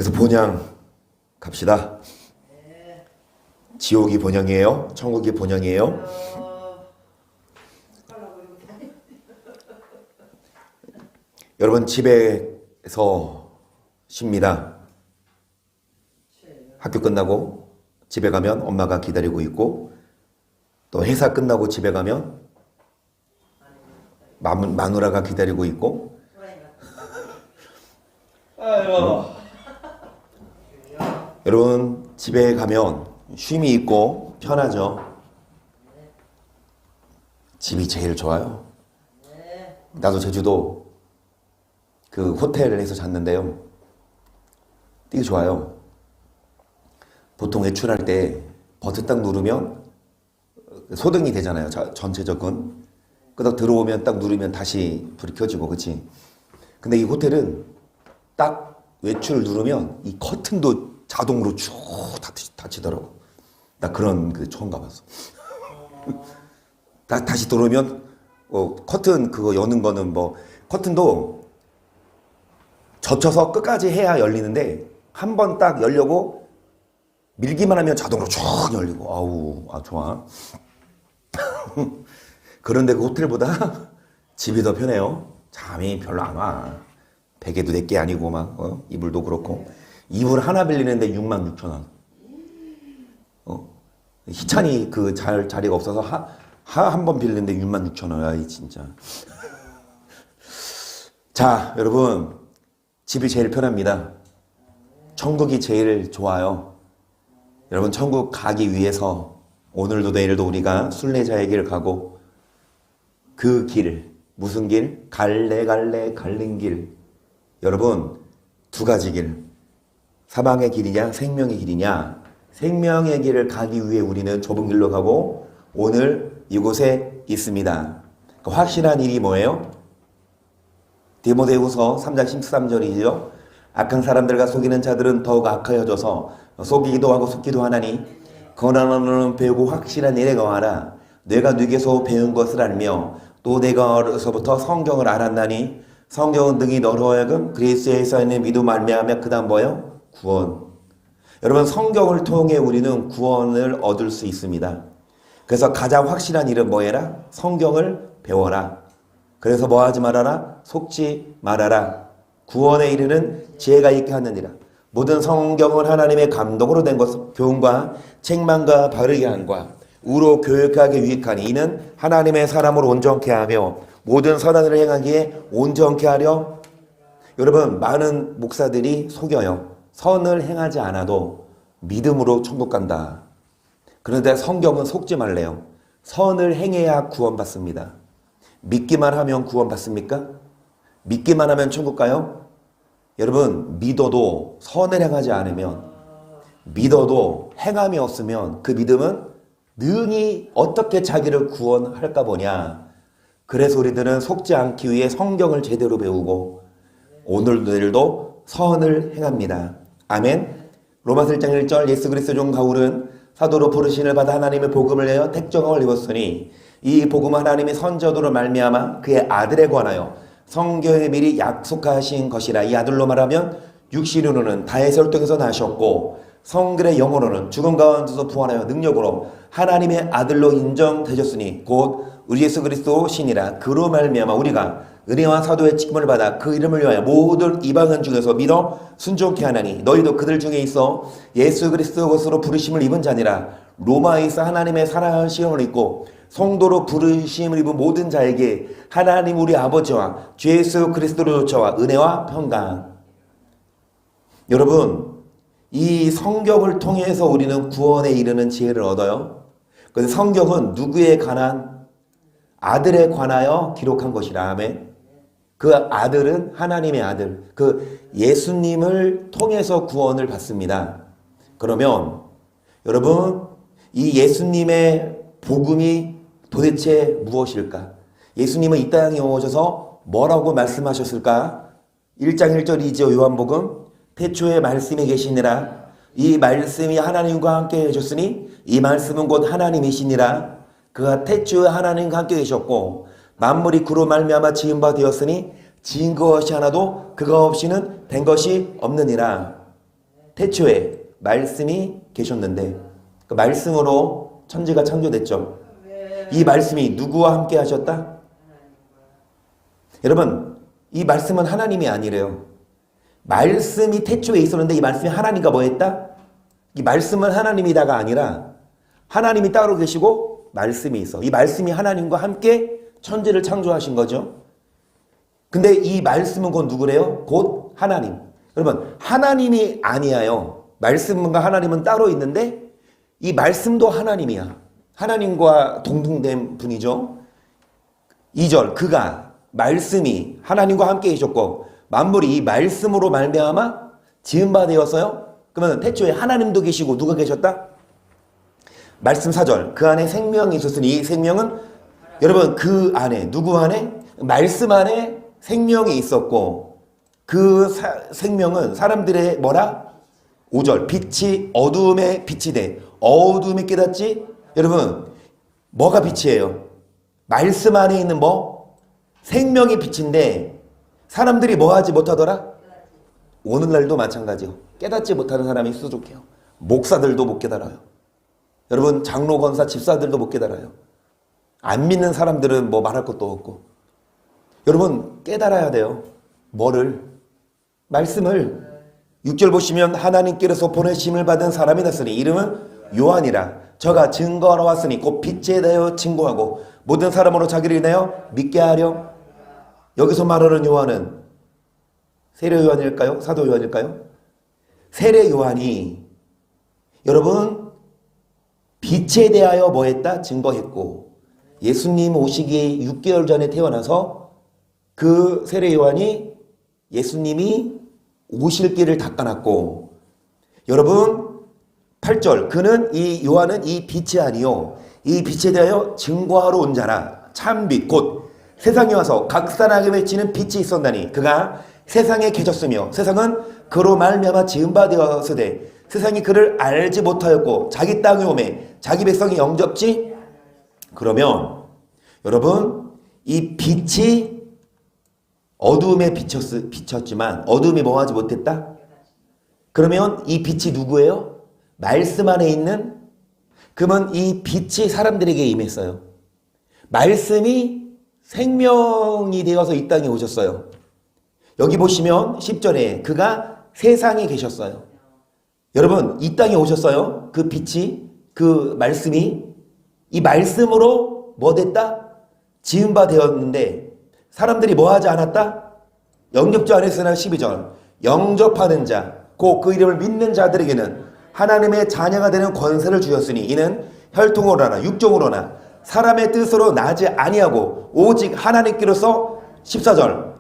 그래서 본향 갑시다. 지옥이 본향이에요? 천국이 본향이에요? 여러분 집에서 쉽니다. 학교 끝나고 집에 가면 엄마가 기다리고 있고, 또 회사 끝나고 집에 가면 마누라가 기다리고 있고. 여러분 집에 가면 쉼이 있고 편하죠. 집이 제일 좋아요. 나도 제주도 그 호텔에서 잤는데요, 되게 좋아요. 보통 외출할 때 버튼 딱 누르면 소등이 되잖아요. 전체적인. 끄덕 들어오면 딱 누르면 다시 불이 켜지고, 그치? 근데 이 호텔은 딱 외출을 누르면 이 커튼도 자동으로 쭉 닫히더라고. 나 그런 그 처음 가봤어. 다시 들어오면 커튼 그거 여는 거는 뭐 커튼도 젖혀서 끝까지 해야 열리는데, 한 번 딱 열려고 밀기만 하면 자동으로 쭉 열리고. 아우, 좋아. 그런데 그 호텔보다 집이 더 편해요. 잠이 별로 안 와. 베개도 내게 아니고 막 이불도 그렇고. 이불 하나 빌리는데 66,000원. 희찬이 그 자리가 없어서 한 번 빌리는데 66,000원. 아이 진짜. 자, 여러분 집이 제일 편합니다. 천국이 제일 좋아요. 여러분 천국 가기 위해서 오늘도 내일도 우리가 순례자의 길 가고, 그 길, 무슨 길? 갈래 갈린 길. 여러분 두 가지 길. 사망의 길이냐 생명의 길이냐. 생명의 길을 가기 위해 우리는 좁은 길로 가고 오늘 이곳에 있습니다. 그 확실한 일이 뭐예요? 디모데후서 3장 13절이죠. 악한 사람들과 속이는 자들은 더욱 악하여져서 속이기도 하고 속기도 하나니 거나는 배우고 확실한 일에 거하라. 내가 네게서 배운 것을 알며 또 내가 어려서부터 성경을 알았나니 성경은 능히 너로 하여금 그리스도에서 있는 믿음 말미암아 그 다음 뭐예요? 구원. 여러분 성경을 통해 우리는 구원을 얻을 수 있습니다. 그래서 가장 확실한 일은 뭐해라? 성경을 배워라. 그래서 뭐 하지 말아라? 속지 말아라. 구원에 이르는 지혜가 있게 하느니라. 모든 성경은 하나님의 감동으로 된 것, 교훈과 책망과 바르게 함과 우로 교육하게 유익하니 이는 하나님의 사람을 온전케 하며 모든 선한 일을 행하기에 온전케 하려. 여러분 많은 목사들이 속여요. 선을 행하지 않아도 믿음으로 천국 간다. 그런데 성경은 속지 말래요. 선을 행해야 구원받습니다. 믿기만 하면 구원받습니까? 믿기만 하면 천국 가요? 여러분 믿어도 선을 행하지 않으면, 믿어도 행함이 없으면 그 믿음은 능히 어떻게 자기를 구원할까 보냐. 그래서 우리들은 속지 않기 위해 성경을 제대로 배우고 오늘도 내일도 선을 행합니다. 아멘. 로마서 1장 1절 예수 그리스도 중 바울은 사도로 부르심을 받아 하나님의 복음을 내어 택정함을 입었으니 이 복음 하나님의 선저도로 말미암아 그의 아들에 관하여 성경에 미리 약속하신 것이라. 이 아들로 말하면 육신으로는 다윗의 혈통에서 나셨고 성결의 영으로는 죽음 가운데서 부활하여 능력으로 하나님의 아들로 인정되셨으니 곧 우리 예수 그리스도 신이라. 그로 말미암아 우리가 은혜와 사도의 직분을 받아 그 이름을 위하여 모든 이방인 중에서 믿어 순종케 하나니 너희도 그들 중에 있어 예수 그리스도 것으로 부르심을 입은 자니라. 로마에 있어 하나님의 사랑하는 시험을 입고 성도로 부르심을 입은 모든 자에게 하나님 우리 아버지와 주 예수 그리스도로 조차와 은혜와 평강. 여러분 이 성경을 통해서 우리는 구원에 이르는 지혜를 얻어요. 그런데 성경은 누구에 관한? 아들에 관하여 기록한 것이라. 아멘. 그 아들은 하나님의 아들, 그 예수님을 통해서 구원을 받습니다. 그러면 여러분 이 예수님의 복음이 도대체 무엇일까? 예수님은 이 땅에 오셔서 뭐라고 말씀하셨을까? 1장 1절이죠. 요한복음. 태초에 말씀이 계시니라. 이 말씀이 하나님과 함께 계셨으니 이 말씀은 곧 하나님이시니라. 그가 태초에 하나님과 함께 계셨고 만물이 그로 말미암아 지은 바 되었으니 지은 것이 하나도 그가 없이는 된 것이 없느니라. 태초에 말씀이 계셨는데 그 말씀으로 천지가 창조됐죠. 이 말씀이 누구와 함께 하셨다? 여러분, 이 말씀은 하나님이 아니래요. 말씀이 태초에 있었는데 이 말씀이 하나님과 뭐 했다? 이 말씀은 하나님이다가 아니라 하나님이 따로 계시고 말씀이 있어. 이 말씀이 하나님과 함께 천지를 창조하신 거죠. 근데 이 말씀은 곧 누구래요? 곧 하나님. 여러분, 하나님이 아니에요. 말씀과 하나님은 따로 있는데 이 말씀도 하나님이야. 하나님과 동등된 분이죠. 2절, 그가 말씀이 하나님과 함께 계셨고 만물이 이 말씀으로 말미암아 지은 바 되었어요. 그러면 태초에 하나님도 계시고 누가 계셨다? 말씀 4절, 그 안에 생명이 있었으니 이 생명은 여러분 그 안에 누구 안에? 말씀 안에 생명이 있었고 그 생명은 사람들의 뭐라? 5절, 빛이 어두움에 빛이 돼. 어두움이 깨닫지? 여러분 뭐가 빛이에요? 말씀 안에 있는 뭐? 생명이 빛인데 사람들이 뭐 하지 못하더라? 오늘날도 마찬가지요. 깨닫지 못하는 사람이 수족해요. 목사들도 못 깨달아요. 여러분 장로, 권사, 집사들도 못 깨달아요. 안 믿는 사람들은 뭐 말할 것도 없고. 여러분 깨달아야 돼요. 뭐를? 말씀을. 6절 보시면 하나님께로서 보내심을 받은 사람이 났으니 이름은 요한이라. 저가 증거하러 왔으니 곧 빛에 대하여 증거하고 모든 사람으로 자기를 인하여 믿게 하려. 여기서 말하는 요한은 세례 요한일까요? 사도 요한일까요? 세례 요한이 여러분 빛에 대하여 뭐 했다? 증거했고 예수님 오시기 6개월 전에 태어나서 그 세례 요한이 예수님이 오실 길을 닦아놨고 여러분 8절 그는 이 요한은 이 빛이 아니요 이 빛에 대하여 증거하러 온 자라 참빛 곧 세상에 와서 각산하게 맺히는 빛이 있었나니 그가 세상에 계셨으며 세상은 그로 말미암아 지은 바 되었으되 세상이 그를 알지 못하였고 자기 땅에 오매 자기 백성이 영접지. 그러면 여러분 이 빛이 어두움에 비쳤지만 어두움이 뭐 하지 못했다? 그러면 이 빛이 누구예요? 말씀 안에 있는. 그러면 이 빛이 사람들에게 임했어요. 말씀이 생명이 되어서 이 땅에 오셨어요. 여기 보시면 10절에 그가 세상에 계셨어요. 여러분 이 땅에 오셨어요. 그 빛이 그 말씀이 이 말씀으로 뭐 됐다? 지은 바 되었는데 사람들이 뭐 하지 않았다? 영접지 않았으나 12절 영접하는 자 곧 그 이름을 믿는 자들에게는 하나님의 자녀가 되는 권세를 주셨으니 이는 혈통으로나 육종으로나 사람의 뜻으로 나지 아니하고 오직 하나님께로서 14절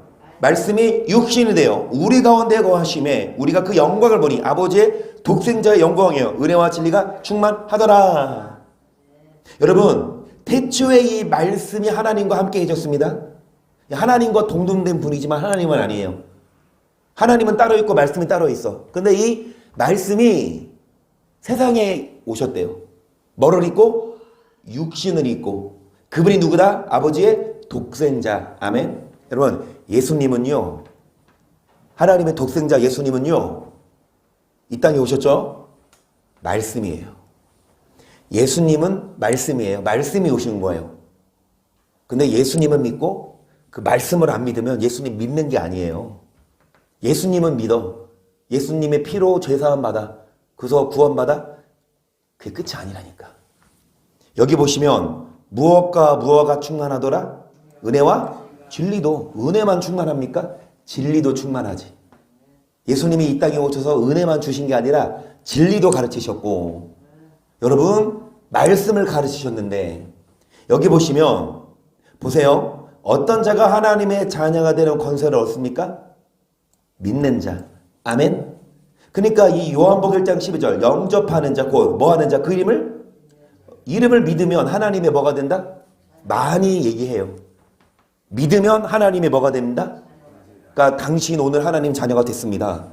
말씀이 육신이 되어 우리 가운데 거하심에 우리가 그 영광을 보니 아버지의 독생자의 영광이요 은혜와 진리가 충만하더라. 여러분 태초에 이 말씀이 하나님과 함께 계셨습니다. 하나님과 동등된 분이지만 하나님은 아니에요. 하나님은 따로 있고 말씀이 따로 있어. 근데 이 말씀이 세상에 오셨대요. 뭐를 입고? 육신을 입고. 그분이 누구다? 아버지의 독생자. 아멘. 여러분 예수님은요 하나님의 독생자 예수님은요 이 땅에 오셨죠? 말씀이에요. 예수님은 말씀이에요. 말씀이 오신 거예요. 근데 예수님은 믿고 그 말씀을 안 믿으면 예수님 믿는 게 아니에요. 예수님은 믿어. 예수님의 피로 죄사함 받아. 그래서 구원받아. 그게 끝이 아니라니까. 여기 보시면 무엇과 무엇가 충만하더라? 은혜와 진리도. 은혜만 충만합니까? 진리도 충만하지. 예수님이 이 땅에 오셔서 은혜만 주신 게 아니라 진리도 가르치셨고 여러분 말씀을 가르치셨는데 여기 보시면 보세요. 어떤 자가 하나님의 자녀가 되는 권세를 얻습니까? 믿는 자. 아멘. 그러니까 이 요한복음 1장 12절 영접하는 자 곧 뭐하는 자 그 이름을 믿으면 하나님의 뭐가 된다? 많이 얘기해요. 믿으면 하나님의 뭐가 됩니다? 그러니까 당신 오늘 하나님 자녀가 됐습니다.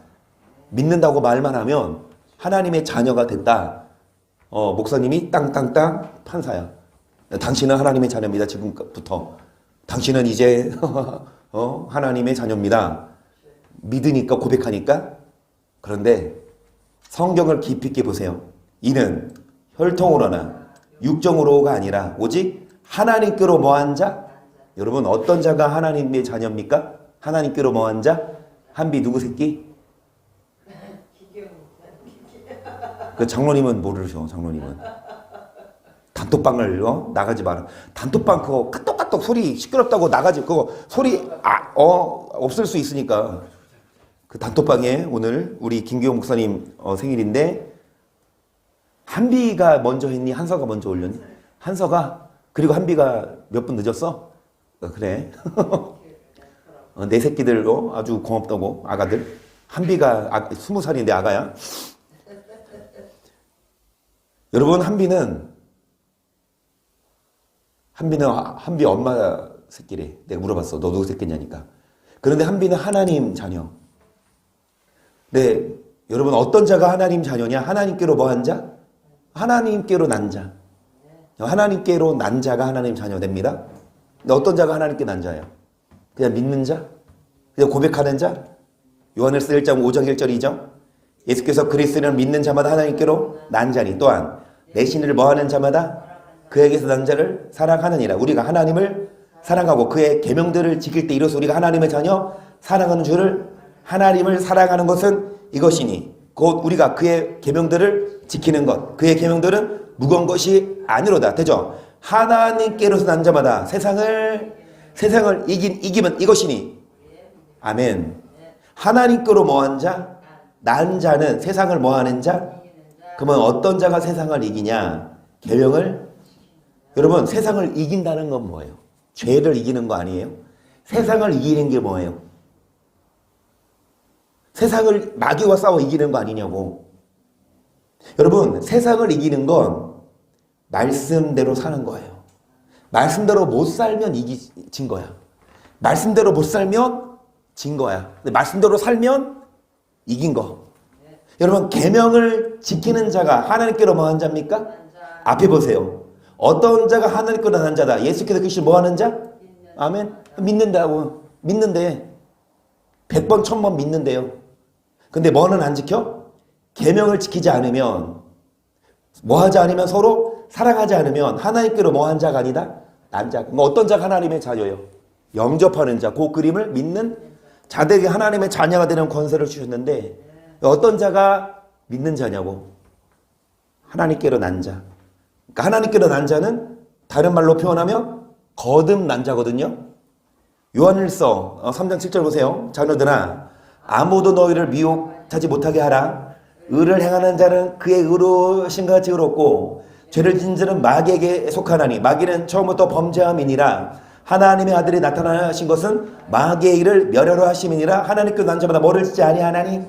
믿는다고 말만 하면 하나님의 자녀가 됐다. 목사님이 땅땅땅 판사야. 당신은 하나님의 자녀입니다. 지금부터. 당신은 이제 하나님의 자녀입니다. 믿으니까 고백하니까. 그런데 성경을 깊이 있게 보세요. 이는 혈통으로나 육정으로가 아니라 오직 하나님께로 모한 자. 여러분 어떤 자가 하나님의 자녀입니까? 하나님께로 모한 자. 한비 누구 새끼? 그 장로님은 모르셔. 장로님은 단톡방을 나가지 마라. 단톡방 그거 까똑까똑 소리 시끄럽다고 나가지. 그거 소리 없을 수 있으니까. 그 단톡방에 오늘 우리 김기용 목사님 생일인데 한비가 먼저 했니? 한서가 먼저 올렸니? 한서가. 그리고 한비가 몇 분 늦었어? 그래. 내 새끼들 아주 고맙다고 아가들. 한비가 20살인데 아가야. 여러분 한비 엄마 새끼래. 내가 물어봤어. 너 누구 새끼냐니까. 그런데 한비는 하나님 자녀. 네, 여러분 어떤 자가 하나님 자녀냐? 하나님께로 뭐한 자? 하나님께로 난 자. 하나님께로 난 자가 하나님 자녀 됩니다. 근데 어떤 자가 하나님께 난 자예요? 그냥 믿는 자? 그냥 고백하는 자? 요한일서 1장 5장 1절이죠. 예수께서 그리스도를 믿는 자마다 하나님께로 난 자니 또한 내 신을 뭐하는 자마다 그에게서 난 자를 사랑하느니라. 우리가 하나님을 사랑하고 그의 계명들을 지킬 때 이로써 우리가 하나님의 자녀 사랑하는 줄을. 하나님을 사랑하는 것은 이것이니 곧 우리가 그의 계명들을 지키는 것. 그의 계명들은 무거운 것이 아니로다. 되죠? 하나님께로서 난 자마다 세상을 이기면 이것이니. 아멘. 하나님께로 뭐한 자? 난 자는 세상을 뭐하는 자? 그러면 어떤 자가 세상을 이기냐? 계명을. 여러분 세상을 이긴다는 건 뭐예요? 죄를 이기는 거 아니에요? 세상을 이기는 게 뭐예요? 세상을 마귀와 싸워 이기는 거 아니냐고. 여러분 세상을 이기는 건 말씀대로 사는 거예요. 말씀대로 못 살면 진 거야. 말씀대로 못 살면 진 거야. 근데 말씀대로 살면 이긴 거. 여러분 계명을 지키는 자가 하나님께로 뭐한 자입니까? 앞에 보세요. 어떤 자가 하나님께로 난 자다. 예수께서 그것이 뭐하는 자? 아멘. 믿는다고. 믿는데 100번 1000번 믿는데요. 근데 뭐는 안 지켜? 계명을 지키지 않으면, 뭐하지 않으면, 서로 사랑하지 않으면 하나님께로 뭐한 자가 아니다? 난 자. 어떤 자가 하나님의 자녀예요? 영접하는 자. 그 그림을 믿는 자들에게 하나님의 자녀가 되는 권세를 주셨는데 어떤 자가 믿는 자냐고. 하나님께로 난 자. 그러니까 하나님께로 난 자는 다른 말로 표현하면 거듭난 자거든요. 요한일서 3장 7절 보세요. 자녀들아 아무도 너희를 미혹하지 못하게 하라. 의를 행하는 자는 그의 의로우신 같이 의롭고 죄를 짓는 자는 마귀에게 속하나니 마귀는 처음부터 범죄함이니라. 하나님의 아들이 나타나신 것은 마귀의 일을 멸하려 하심이니라. 하나님께로 난 자마다 뭐를 짓지 아니하나니.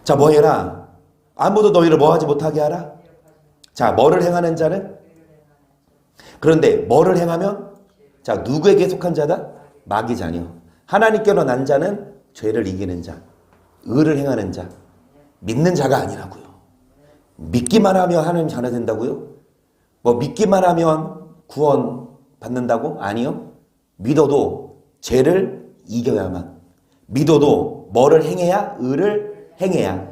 자, 뭐 해라? 아무도 너희를 뭐하지 못하게 하라. 자, 뭐를 행하는 자는? 그런데 뭐를 행하면? 자, 누구에게 속한 자다? 마귀 자녀. 하나님께로 난 자는 죄를 이기는 자, 의를 행하는 자, 믿는 자가 아니라고요. 믿기만 하면 하나님 자녀 된다고요? 뭐 믿기만 하면 구원 받는다고? 아니요. 믿어도 죄를 이겨야만. 믿어도 뭐를 행해야? 의를 행해야.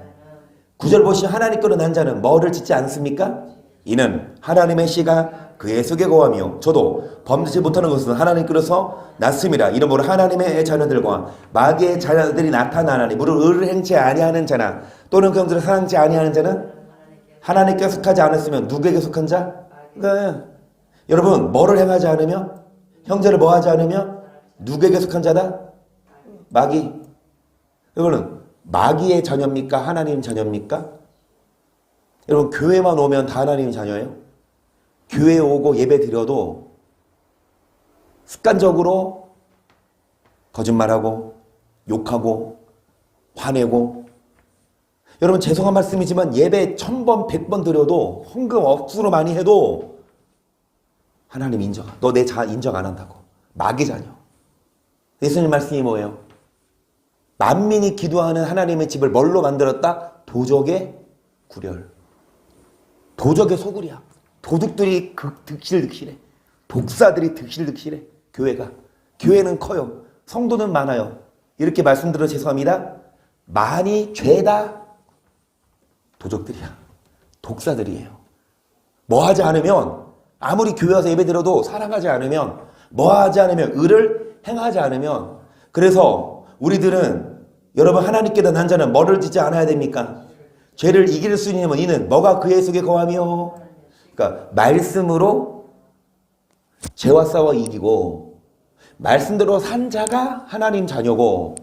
9절 보시면 하나님께로 난 자는 뭐를 짓지 않습니까? 이는 하나님의 씨가 그의 속에 거하며 저도 범죄치 못하는 것은 하나님께로서 났음이라. 이러므로 하나님의 자녀들과 마귀의 자녀들이 나타나나니 무릇 의를 행치 아니하는 자나 또는 그 형제를 사랑치 아니하는 자는 하나님께 속하지 않았으면 누구에게 속한 자? 네. 여러분 뭐를 행하지 않으면? 형제를 뭐하지 않으면? 누구에게 속한 자다? 마귀. 여러분 마귀의 자녀입니까? 하나님 자녀입니까? 여러분 교회만 오면 다 하나님 자녀예요? 교회에 오고 예배 드려도 습관적으로 거짓말하고 욕하고 화내고. 여러분 죄송한 말씀이지만 예배 1000번 100번 드려도 헌금 억수로 많이 해도 하나님 인정. 너 내 자 인정 안 한다고. 마귀 자녀. 예수님 말씀이 뭐예요? 만민이 기도하는 하나님의 집을 뭘로 만들었다? 도적의 구렬. 도적의 소굴이야. 도둑들이 득실득실해. 독사들이 득실득실해. 교회가. 교회는 커요. 성도는 많아요. 이렇게 말씀드려 죄송합니다. 많이 죄다 도적들이야. 독사들이에요. 뭐 하지 않으면, 아무리 교회 와서 예배 드려도 사랑하지 않으면, 뭐 하지 않으면, 의를 행하지 않으면, 그래서 우리들은, 여러분, 하나님께 대한 자는 뭐를 짓지 않아야 됩니까? 죄를 이길 수 있는 이는 뭐가 그의 속에 거하며, 그러니까 말씀으로 죄와 싸워 이기고, 말씀대로 산 자가 하나님 자녀고,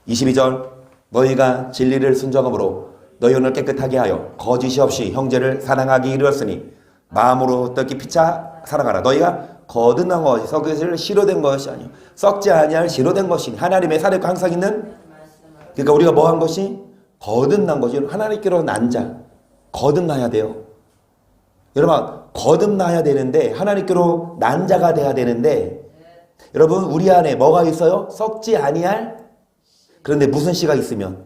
22절, 너희가 진리를 순종함으로 너희 오늘 깨끗하게 하여 거짓이 없이 형제를 사랑하기 이르렀으니 마음으로 뜻깊이 피차 사랑하라. 너희가 거듭난 것이 썩을 시로된 것이 아니요 썩지 아니할 시로된 것이니 하나님의 살에 항상 있는, 그러니까 우리가 뭐 한 것이 거듭난 것이 하나님께로 난 자, 거듭나야 돼요. 여러분, 거듭나야 되는데, 하나님께로 난 자가 돼야 되는데, 여러분, 우리 안에 뭐가 있어요? 썩지 아니할. 그런데 무슨 씨가 있으면,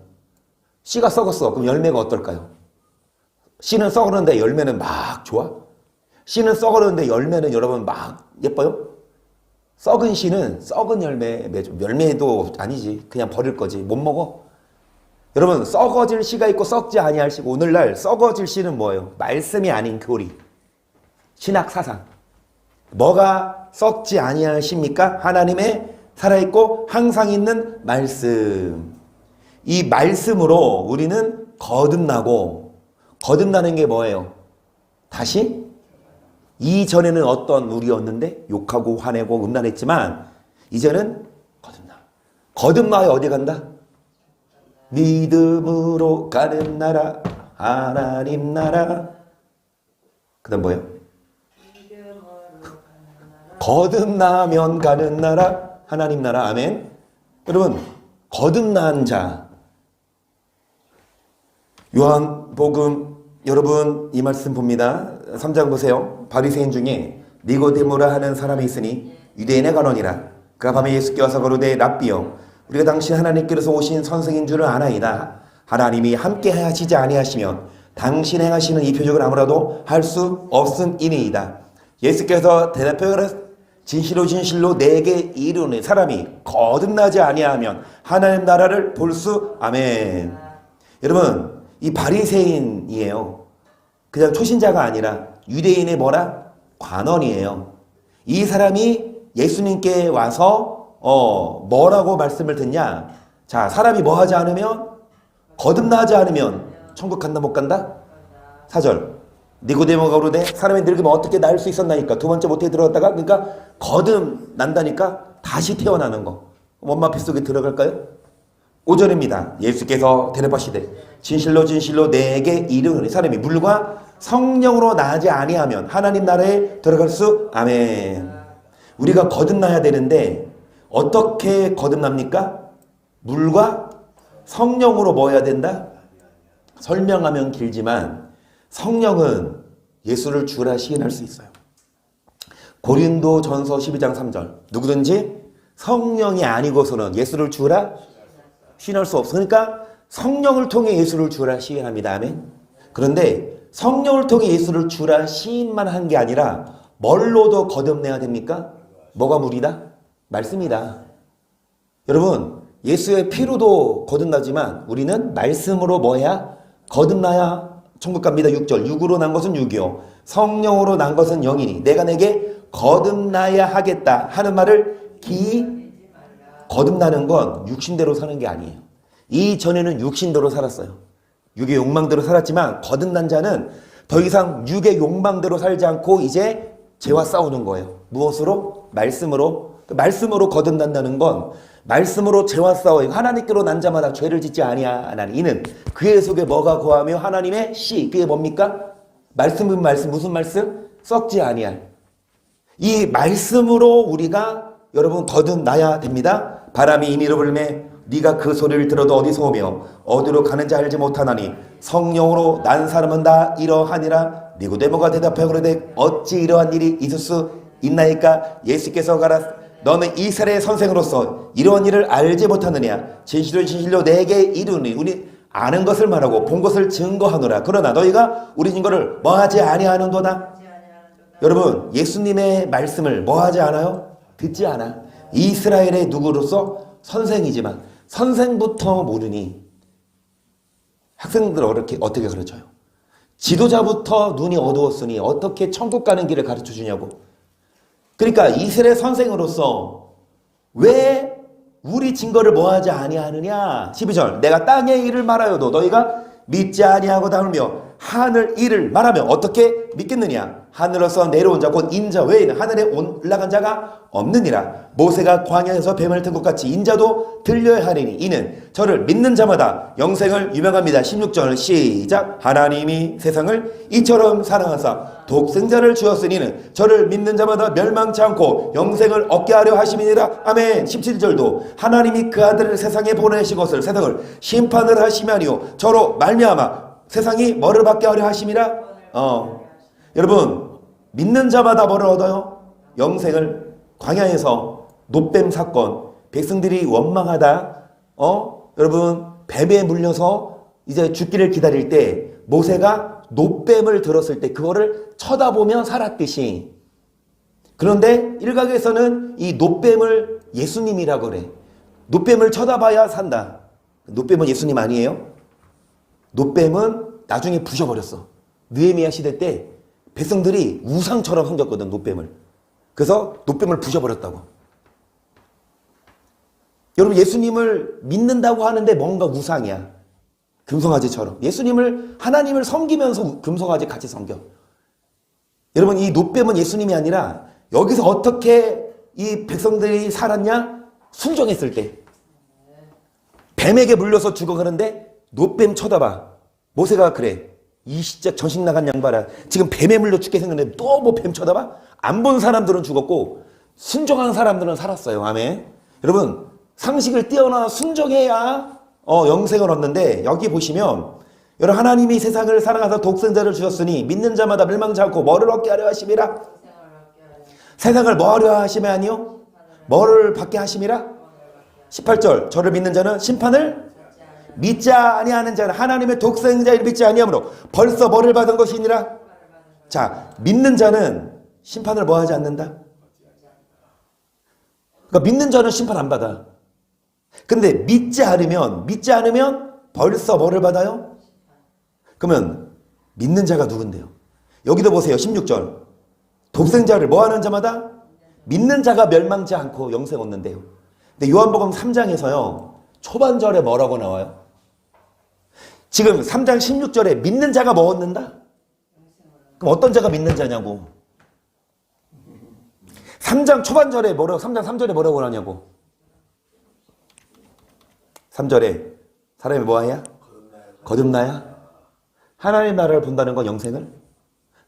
씨가 썩었어. 그럼 열매가 어떨까요? 씨는 썩었는데 열매는 막 좋아? 씨는 썩었는데 열매는 여러분 막 예뻐요? 썩은 씨는 썩은 열매 맺어. 열매도 아니지. 그냥 버릴 거지. 못 먹어. 여러분, 썩어질 씨가 있고 썩지 아니할 씨고, 오늘날 썩어질 씨는 뭐예요? 말씀이 아닌 교리, 신학 사상. 뭐가 썩지 아니할 씨입니까? 하나님의 살아있고 항상 있는 말씀. 이 말씀으로 우리는 거듭나고, 거듭나는 게 뭐예요? 다시 이전에는 어떤 우리였는데 욕하고 화내고 음란했지만 이제는 거듭나야 어디 간다? 믿음으로 가는 나라, 하나님 나라. 그 다음 뭐예요? 거듭나면 가는 나라, 하나님 나라. 아멘. 여러분, 거듭난 자, 요한복음, 여러분 이 말씀 봅니다. 3장 보세요. 바리새인 중에 니고데모라 하는 사람이 있으니 유대인의 관원이라. 그가 밤에 예수께 와서 가로되 랍비여, 우리가 당신 하나님께로서 오신 선생인 줄을 아나이다. 하나님이 함께 하시지 아니하시면 당신 행하시는 이 표적을 아무라도 할 수 없음이니이다. 예수께서 대답하여 진실로 진실로 내게 이르노니 사람이 거듭나지 아니하면 하나님 나라를 볼 수. 아멘. 여러분, 이 바리새인이에요. 그냥 초신자가 아니라 유대인의 뭐라? 관원이에요. 이 사람이 예수님께 와서 뭐라고 말씀을 듣냐? 자, 사람이 뭐 하지 않으면, 거듭나지 않으면 천국 간다 못 간다? 4절. 니고데모가 그러되 사람이 늙으면 어떻게 날 수 있었나니까. 두 번째 모태에 들어갔다가, 그러니까 거듭난다니까 다시 태어나는 거. 엄마 뱃속에 들어갈까요? 5절입니다. 예수께서 대답하시되 진실로 진실로 내게 이르노니 사람이 물과 성령으로 나지 아니하면 하나님 나라에 들어갈 수. 아멘. 우리가 거듭나야 되는데 어떻게 거듭납니까? 물과 성령으로 뭐 해야 된다? 설명하면 길지만 성령은 예수를 주라 시인할 수 있어요. 고린도전서 12장 3절. 누구든지 성령이 아니고서는 예수를 주라 시인할 수 없어. 그러니까 성령을 통해 예수를 주라 시인합니다. 아멘. 그런데 성령을 통해 예수를 주라 시인만 한 게 아니라 뭘로도 거듭내야 됩니까? 뭐가 물이다? 말씀이다. 여러분, 예수의 피로도 거듭나지만 우리는 말씀으로 뭐 해야? 거듭나야 천국 갑니다. 6절. 육으로 난 것은 육이요 성령으로 난 것은 영이니 내가 내게 거듭나야 하겠다 하는 말을 거듭나는 건 육신대로 사는 게 아니에요. 이전에는 육신대로 살았어요. 육의 욕망대로 살았지만 거듭난 자는 더 이상 육의 욕망대로 살지 않고 이제 죄와 싸우는 거예요. 무엇으로? 말씀으로. 말씀으로 거듭난다는 건 말씀으로 죄와 싸워요. 하나님께로 난 자마다 죄를 짓지 아니하나니 이는 그의 속에 뭐가 거하며 하나님의 씨. 그게 뭡니까? 말씀은 말씀. 무슨 말씀? 썩지 아니할. 이 말씀으로 우리가 여러분 거듭나야 됩니다. 바람이 임의로 불매 네가 그 소리를 들어도 어디서 오며 어디로 가는지 알지 못하나니 성령으로 난 사람은 다 이러하니라. 니고데모가 대답하여 그러되 어찌 이러한 일이 있을 수 있나이까? 예수께서 가라 너는 이스라엘의 선생으로서 이러한 일을 알지 못하느냐? 진실로 진실로 내게 이르니. 우리 아는 것을 말하고 본 것을 증거하노라. 그러나 너희가 우리 증거를 뭐하지 아니하는도다. 여러분, 예수님의 말씀을 뭐하지 않아요? 듣지 않아. 이스라엘의 누구로서? 선생이지만 선생부터 모르니 학생들 어떻게 가르쳐요? 지도자부터 눈이 어두웠으니 어떻게 천국 가는 길을 가르쳐 주냐고. 그러니까 이스라엘 선생으로서 왜 우리 증거를 뭐하지 아니하느냐. 12절 내가 땅의 일을 말하여도 너희가 믿지 아니하고 다물며 하늘 일을 말하며 어떻게 믿겠느냐. 하늘에서 내려온 자 곧 인자 외에는 하늘에 올라간 자가 없느니라. 모세가 광야에서 뱀을 튼 것 같이 인자도 들려야 하리니 이는 저를 믿는 자마다 영생을 유명합니다. 16절 시작. 하나님이 세상을 이처럼 사랑하사 독생자를 주었으니는 저를 믿는 자마다 멸망치 않고 영생을 얻게 하려 하심이니라. 아멘. 17절도 하나님이 그 아들을 세상에 보내신 것을 세상을 심판을 하심이 아니요 저로 말미암아 세상이 뭐를 받게 하려 하심이라. 여러분 믿는 자마다 뭐를 얻어요? 영생을. 광야에서 놋뱀 사건, 백성들이 원망하다 여러분 뱀에 물려서 이제 죽기를 기다릴 때 모세가 놋뱀을 들었을 때 그거를 쳐다보며 살았듯이, 그런데 일각에서는 이 놋뱀을 예수님이라고 그래. 놋뱀을 쳐다봐야 산다. 놋뱀은 예수님 아니에요? 놋뱀은 나중에 부셔버렸어. 느헤미야 시대 때 백성들이 우상처럼 섬겼거든, 놋뱀을. 그래서 놋뱀을 부셔버렸다고. 여러분 예수님을 믿는다고 하는데 뭔가 우상이야. 금송아지처럼. 예수님을 하나님을 섬기면서 금송아지 같이 섬겨. 여러분 이 놋뱀은 예수님이 아니라 여기서 어떻게 이 백성들이 살았냐? 순종했을 때. 뱀에게 물려서 죽어가는데 놋뱀 쳐다봐. 모세가 그래. 이 시작 전신 나간 양반아. 지금 뱀에 물려 죽게 생겼는데 또 뭐 뱀 쳐다봐? 안 본 사람들은 죽었고 순종한 사람들은 살았어요. 아멘. 여러분 상식을 뛰어나 순종해야 영생을 얻는데, 여기 보시면 여러분 하나님이 세상을 사랑하사 독생자를 주셨으니 믿는 자마다 멸망치 않고 뭐를 얻게 하려 하심이라. 세상을 뭐 하려 하심이 아니요 뭐를 받게 하심이라. 18절 저를 믿는 자는 심판을 믿지 아니하는 자는 하나님의 독생자를 믿지 아니하므로 벌써 뭐를 받은 것이니라. 자, 믿는 자는 심판을 뭐 하지 않는다? 그러니까 믿는 자는 심판 안 받아. 근데 믿지 않으면 벌써 뭐를 받아요? 그러면 믿는 자가 누군데요? 여기도 보세요. 16절 독생자를 뭐 하는 자마다 믿는 자가 멸망치 않고 영생 얻는데요. 근데 요한복음 3장에서요 초반절에 뭐라고 나와요? 지금 3장 16절에 믿는 자가 뭐 얻는다? 그럼 어떤 자가 믿는 자냐고. 3장 초반절에 뭐라고, 3장 3절에 뭐라고 하냐고. 3절에 사람이 뭐하냐? 거듭나야? 하나님 나라를 본다는 건 영생을?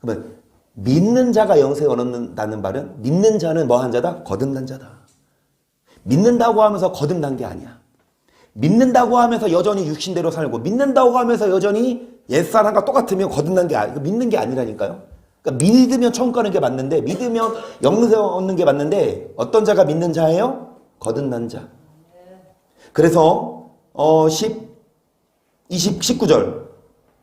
그러면 믿는 자가 영생을 얻는다는 말은 믿는 자는 뭐한 자다? 거듭난 자다. 믿는다고 하면서 거듭난 게 아니야. 믿는다고 하면서 여전히 육신대로 살고 믿는다고 하면서 여전히 옛사람과 똑같으면 거듭난 게 아니고 믿는 게 아니라니까요. 그러니까 믿으면 천국 가는 게 맞는데, 믿으면 영생 얻는 게 맞는데, 어떤 자가 믿는 자예요? 거듭난 자. 그래서 19절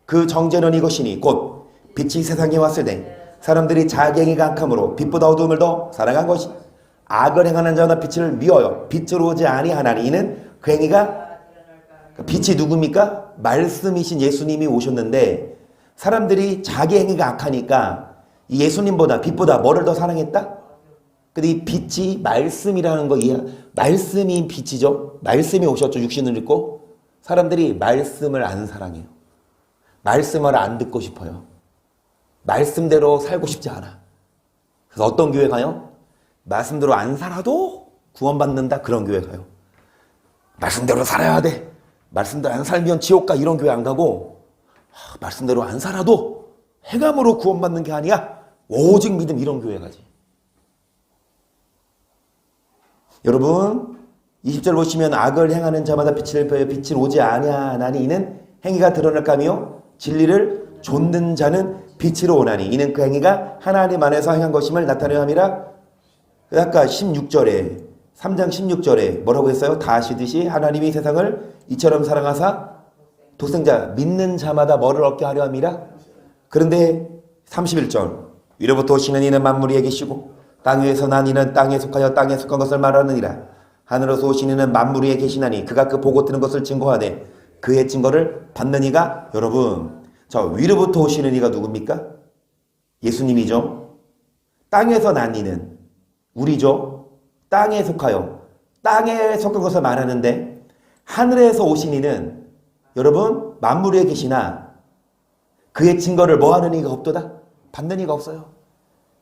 그 정죄는 이것이니 곧 빛이 세상에 왔을 때 사람들이 자기 행위가 악함으로 빛보다 어두움을 더 사랑한 것이 악을 행하는 자나 빛을 미워요 빛으로 오지 아니하나니 이는 그 행위가, 빛이 누굽니까? 말씀이신 예수님이 오셨는데 사람들이 자기 행위가 악하니까 이 예수님보다 빛보다 뭐를 더 사랑했다? 근데 이 빛이 말씀이라는 거 말씀이 빛이죠. 말씀이 오셨죠. 육신을 입고. 사람들이 말씀을 안 사랑해요. 말씀을 안 듣고 싶어요. 말씀대로 살고 싶지 않아. 그래서 어떤 교회 가요? 말씀대로 안 살아도 구원받는다. 그런 교회 가요. 말씀대로 살아야 돼. 말씀대로 안 살면 지옥 가. 이런 교회 안 가고, 말씀대로 안 살아도 행함으로 구원받는 게 아니야. 오직 믿음. 이런 교회 가지. 여러분 20절 보시면 악을 행하는 자마다 빛을 보여 빛을 오지 아니하나니 이는 행위가 드러날까며 진리를 좇는 자는 빛으로 오나니 이는 그 행위가 하나님 안에서 행한 것임을 나타내려 함이라. 아까 16절에 3장 16절에 뭐라고 했어요? 다 아시듯이 하나님이 세상을 이처럼 사랑하사 독생자 믿는 자마다 뭐를 얻게 하려 함이라. 그런데 31절 위로부터 오시는 이는 만물 위에 계시고 땅 위에서 난 이는 땅에 속하여 땅에 속한 것을 말하느니라. 하늘에서 오신 이는 만물 위에 계시나니 그가 그 보고 뜨는 것을 증거하되 그의 증거를 받는 이가 여러분 저 위로부터 오시는 이가 누굽니까? 예수님이죠. 땅에서 난 이는 우리죠. 땅에 속하여 땅에 속한 것을 말하는데 하늘에서 오신 이는 여러분 만물 위에 계시나 그의 증거를 뭐하는 이가 없도다? 받는 이가 없어요.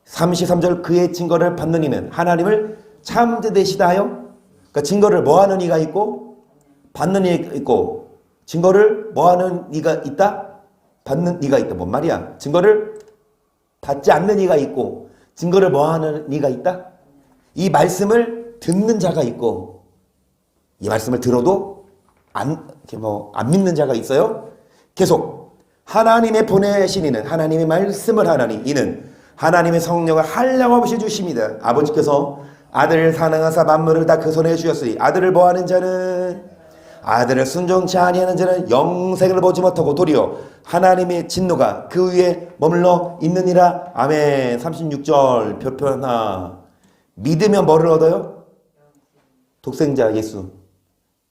33절 그의 증거를 받는 이는 하나님을 참되시다 하여 그러니까 증거를 뭐하는 이가 있고 받는 이가 있고 증거를 뭐하는 이가 있다? 받는 이가 있다. 뭔 말이야? 증거를 받지 않는 이가 있고 증거를 뭐하는 이가 있다? 이 말씀을 듣는 자가 있고 이 말씀을 들어도 안 믿는 자가 있어요. 계속 하나님의 보내신 이는 하나님의 말씀을 하나니 이는 하나님의 성령을 한량없이 주십니다. 아버지께서 아들을 사랑하사 만물을 다 그 손에 주셨으니 아들을 뭐하는 자는 아들을 순종치 아니하는 자는 영생을 보지 못하고 도리어 하나님의 진노가 그 위에 머물러 있느니라. 아멘. 36절 별표 하나. 믿으면 뭐를 얻어요? 독생자 예수.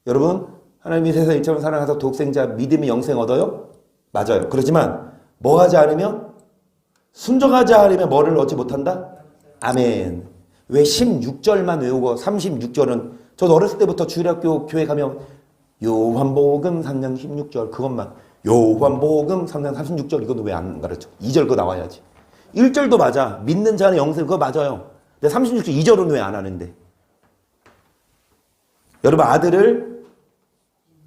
여러분 하나님이 세상 일처럼 사랑하사 독생자 믿으면 영생 얻어요? 맞아요. 그렇지만 뭐 하지 않으면 순종하지 않으면 뭐를 얻지 못한다? 아멘. 왜 16절만 외우고 36절은 저도 어렸을 때부터 주일학교 교회 가면 요한복음 3장 16절 그것만 요한복음 3장 36절 이건 왜 안 가르쳐? 2절 그거 나와야지. 1절도 맞아. 믿는 자는 영생 그거 맞아요. 근데 36절 2절은 왜 안 하는데? 여러분 아들을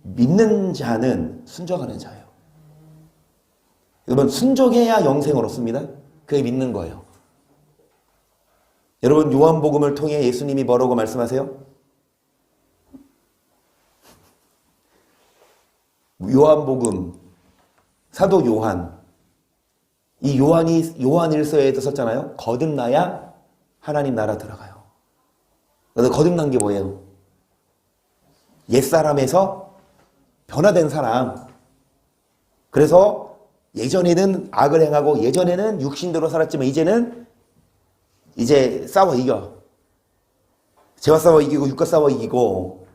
믿는 자는 순종하는 자예요. 여러분 순종해야 영생을 얻습니다. 그게 믿는 거예요. 여러분 요한복음을 통해 예수님이 뭐라고 말씀하세요? 요한복음 사도 요한 이 요한이 요한일서에도 썼잖아요. 거듭나야 하나님 나라 들어가요. 그래서 거듭난 게 뭐예요? 옛사람에서 변화된 사람. 그래서 예전에는 악을 행하고 예전에는 육신대로 살았지만 이제 싸워 이겨. 죄와 싸워 이기고 육과 싸워 이기고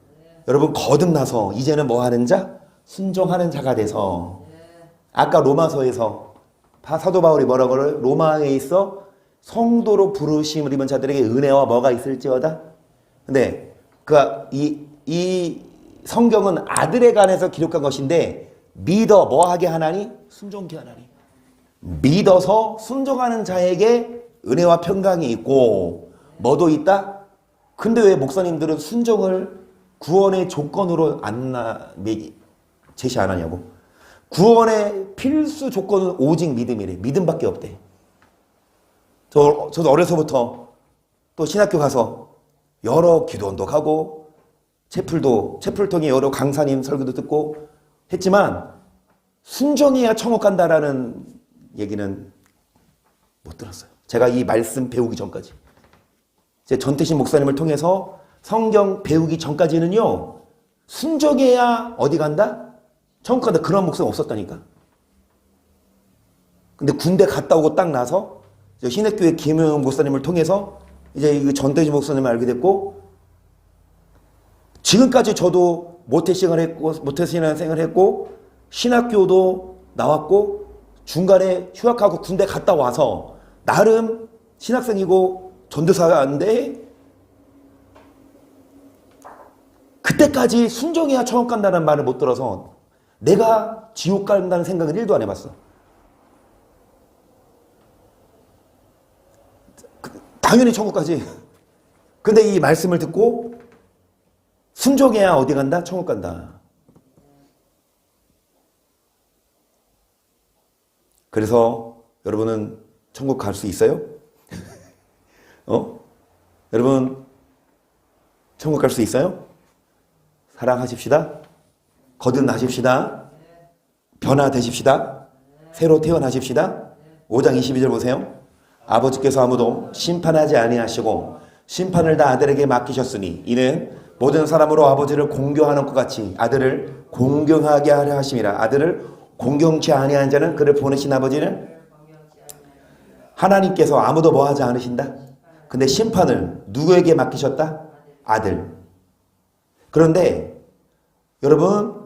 여러분 거듭나서 이제는 뭐 하는 자? 순종하는 자가 돼서 아까 로마서에서 사도 바울이 뭐라고 그래요? 로마에 있어 성도로 부르심을 입은 자들에게 은혜와 뭐가 있을지어다. 근데 이 성경은 아들에 관해서 기록한 것인데 믿어 뭐하게 하나니? 순종케 하나니. 믿어서 순종하는 자에게 은혜와 평강이 있고 뭐도 있다? 근데 왜 목사님들은 순종을 구원의 조건으로 안 제시 안 하냐고. 구원의 필수 조건은 오직 믿음이래. 믿음밖에 없대. 저도 어려서부터 또 신학교 가서 여러 기도원도 가고 채플 통해 여러 강사님 설교도 듣고 했지만 순종해야 천국 간다라는 얘기는 못 들었어요. 제가 이 말씀 배우기 전까지. 제 전태신 목사님을 통해서 성경 배우기 전까지는요. 순종해야 어디 간다? 천국 간다. 그런 목사가 없었다니까. 근데 군대 갔다 오고 딱 나서 신학교의 김효영 목사님을 통해서 이제 전태신 목사님을 알게 됐고 지금까지 저도 모태신앙생활을 했고 신학교도 나왔고 중간에 휴학하고 군대 갔다 와서 나름 신학생이고 전도사인데 그때까지 순종해야 천국 간다는 말을 못 들어서 내가 지옥 간다는 생각은 1도 안 해봤어. 당연히 천국 가지. 근데 이 말씀을 듣고 순종해야 어디 간다? 천국 간다. 그래서 여러분은 천국 갈 수 있어요? 여러분 천국 갈 수 있어요? 사랑하십시다. 거듭나십시다. 변화되십시다. 새로 태어나십시다. 5장 22절 보세요. 아버지께서 아무도 심판하지 아니하시고 심판을 다 아들에게 맡기셨으니 이는 모든 사람으로 아버지를 공경하는 것 같이 아들을 공경하게 하려 하심이라. 아들을 공경치 아니한 자는 그를 보내신 아버지는 하나님께서 아무도 뭐 하지 않으신다. 근데 심판을 누구에게 맡기셨다? 아들. 그런데 여러분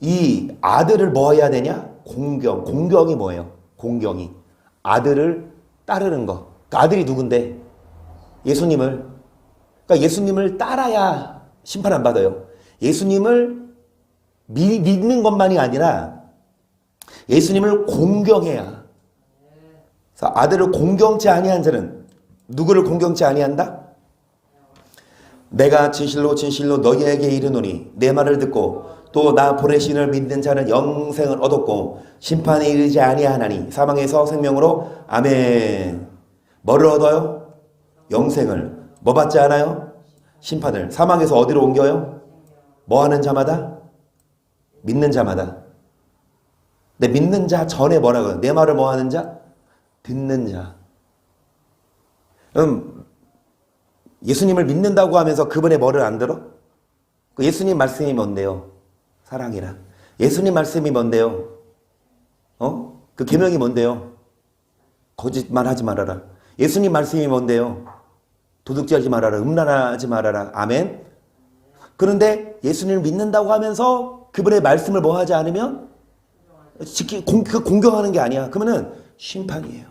이 아들을 뭐 해야 되냐? 공경이 뭐예요? 공경이. 아들을 따르는 거. 그 아들이 누군데? 예수님을. 그러니까 예수님을 따라야 심판 안 받아요. 예수님을 믿는 것만이 아니라 예수님을 공경해야. 그래서 아들을 공경치 아니한 자는 누구를 공경치 아니한다? 내가 진실로 진실로 너희에게 이르노니 내 말을 듣고 또 나 보내신 이를 믿는 자는 영생을 얻었고 심판에 이르지 아니하나니 사망에서 생명으로 아멘. 뭐를 얻어요? 영생을. 뭐 받지 않아요? 심판을. 사망에서 어디로 옮겨요? 뭐 하는 자마다? 믿는 자마다. 근데 믿는 자 전에 뭐라고 해요? 내 말을 뭐 하는 자? 듣는 자. 예수님을 믿는다고 하면서 그분의 뭐를 안 들어? 그 예수님 말씀이 뭔데요? 사랑이라. 예수님 말씀이 뭔데요? 그 계명이 뭔데요? 거짓말 하지 말아라. 예수님 말씀이 뭔데요? 도둑질하지 말아라. 음란하지 말아라. 아멘. 그런데 예수님을 믿는다고 하면서 그분의 말씀을 뭐 하지 않으면 공경하는 게 아니야. 그러면은 심판이에요.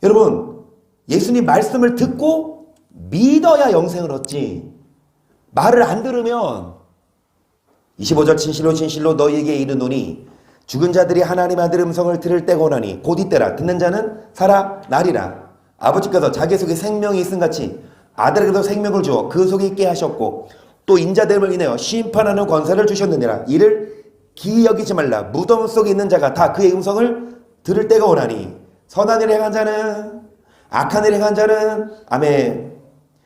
여러분, 예수님 말씀을 듣고 믿어야 영생을 얻지. 말을 안 들으면 25절 진실로 진실로 너희에게 이르노니 죽은 자들이 하나님 아들 음성을 들을 때가 오나니 곧 이때라. 듣는 자는 살아나리라. 아버지께서 자기 속에 생명이 있음 같이 아들에게도 생명을 주어 그 속에 있게 하셨고 또 인자됨을 인하여 심판하는 권세를 주셨느니라. 이를 기이 여기지 말라. 무덤 속에 있는 자가 다 그의 음성을 들을 때가 오나니 선한 일을 행한 자는 악한 일을 행한 자는 아멘.